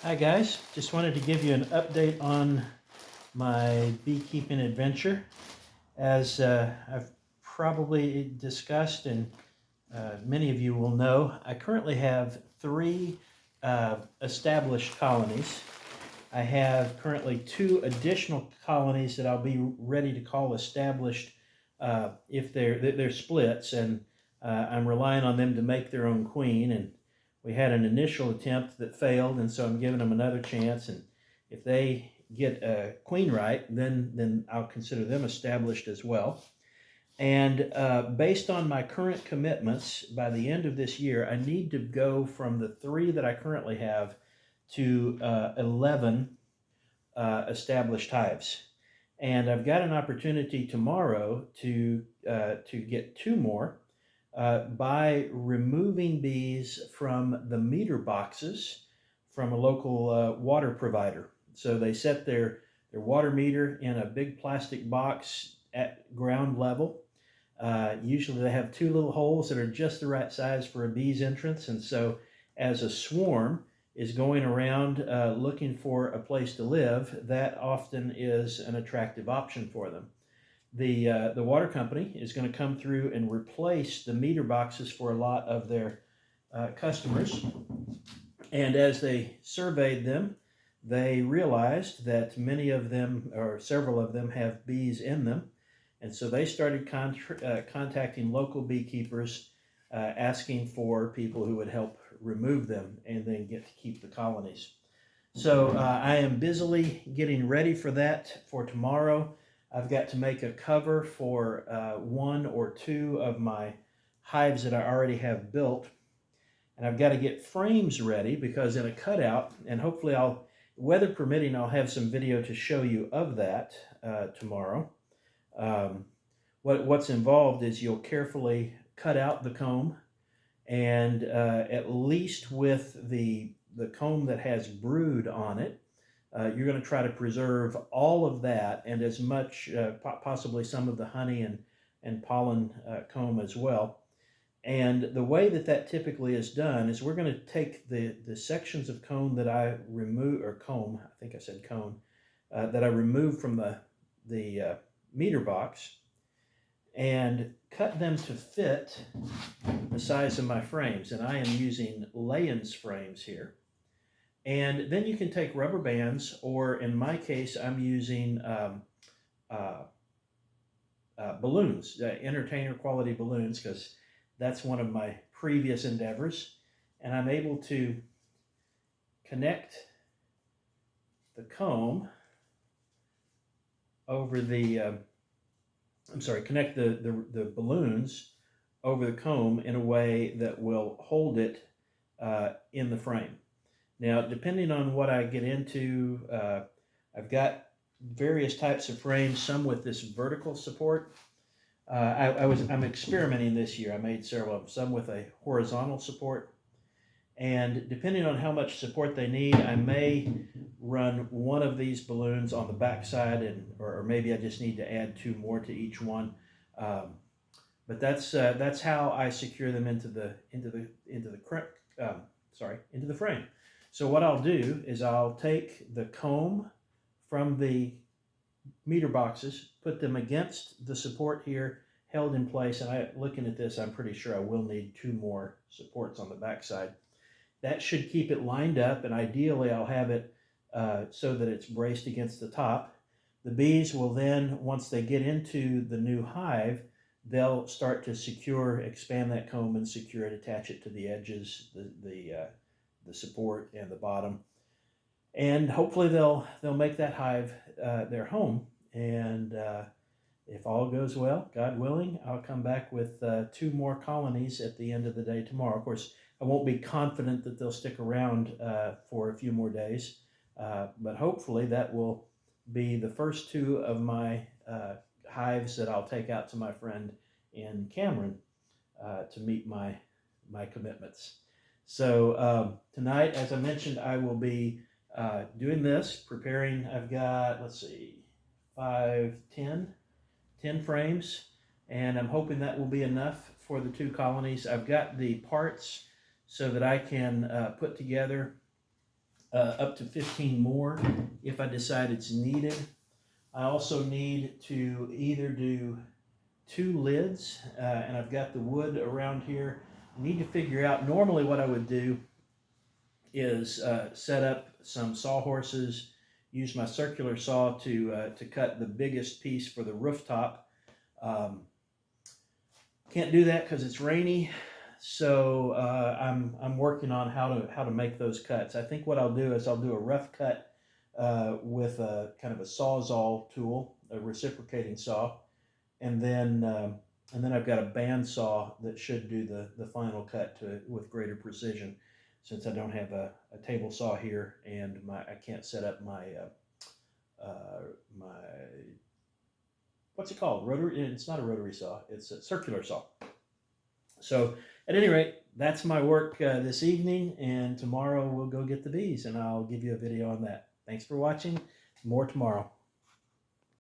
Hi guys, just wanted to give you an update on my beekeeping adventure. As I've probably discussed and many of you will know, I currently have three established colonies. I have currently two additional colonies that I'll be ready to call established if they're splits, and I'm relying on them to make their own queen. And we had an initial attempt that failed, and so I'm giving them another chance. And if they get a queen right, then I'll consider them established as well. And based on my current commitments, by the end of this year, I need to go from the three that I currently have to 11 established hives. And I've got an opportunity tomorrow to get two more by removing bees from the meter boxes from a local water provider. So they set their water meter in a big plastic box at ground level. Usually they have two little holes that are just the right size for a bee's entrance, and so as a swarm is going around looking for a place to live, that often is an attractive option for them. The water company is going to come through and replace the meter boxes for a lot of their customers. And as they surveyed them, they realized that many of them, or several of them, have bees in them. And so they started contacting local beekeepers, asking for people who would help remove them and then get to keep the colonies. So I am busily getting ready for that for tomorrow. I've got to make a cover for one or two of my hives that I already have built. And I've got to get frames ready because in a cutout, and hopefully weather permitting, I'll have some video to show you of that tomorrow. What's involved is you'll carefully cut out the comb, and at least with the comb that has brood on it, you're going to try to preserve all of that and as much, possibly some of the honey and pollen comb as well. And the way that typically is done is we're going to take the sections of comb that I remove, or comb, I think I said cone, that I removed from the meter box, and cut them to fit the size of my frames. And I am using Layens frames here. And then you can take rubber bands, or in my case, I'm using balloons, entertainer quality balloons, because that's one of my previous endeavors. And I'm able to connect the comb over connect the balloons over the comb in a way that will hold it in the frame. Now, depending on what I get into, I've got various types of frames, some with this vertical support. I'm experimenting this year. I made several of them, some with a horizontal support. And depending on how much support they need, I may run one of these balloons on the back side, or maybe I just need to add two more to each one. But that's how I secure them into the frame. So what I'll do is I'll take the comb from the meter boxes, put them against the support here, held in place, and looking at this, I'm pretty sure I will need two more supports on the backside. That should keep it lined up, and ideally I'll have it so that it's braced against the top. The bees will then, once they get into the new hive, they'll start to expand that comb and secure it, attach it to the edges, the support and the bottom, and hopefully they'll make that hive their home. And if all goes well, God willing, I'll come back with two more colonies at the end of the day tomorrow. Of course, I won't be confident that they'll stick around for a few more days, but hopefully that will be the first two of my hives that I'll take out to my friend in Cameron to meet my commitments. So tonight, as I mentioned, I will be doing this, preparing. I've got, let's see, 10 frames, and I'm hoping that will be enough for the two colonies. I've got the parts so that I can put together up to 15 more if I decide it's needed. I also need to either do 2 lids, and I've got the wood around here. I need to figure out, normally what I would do is set up some sawhorses, use my circular saw to cut the biggest piece for the rooftop. Um, can't do that because it's rainy, so I'm working on how to make those cuts. I think what I'll do is I'll do a rough cut with a kind of a sawzall tool, a reciprocating saw, and then I've got a bandsaw that should do the final cut with greater precision, since I don't have a table saw here, and I can't set up my what's it called, rotary. It's not a rotary saw, it's a circular saw. So at any rate, that's my work this evening, and tomorrow we'll go get the bees, and I'll give you a video on that. Thanks for watching. More tomorrow.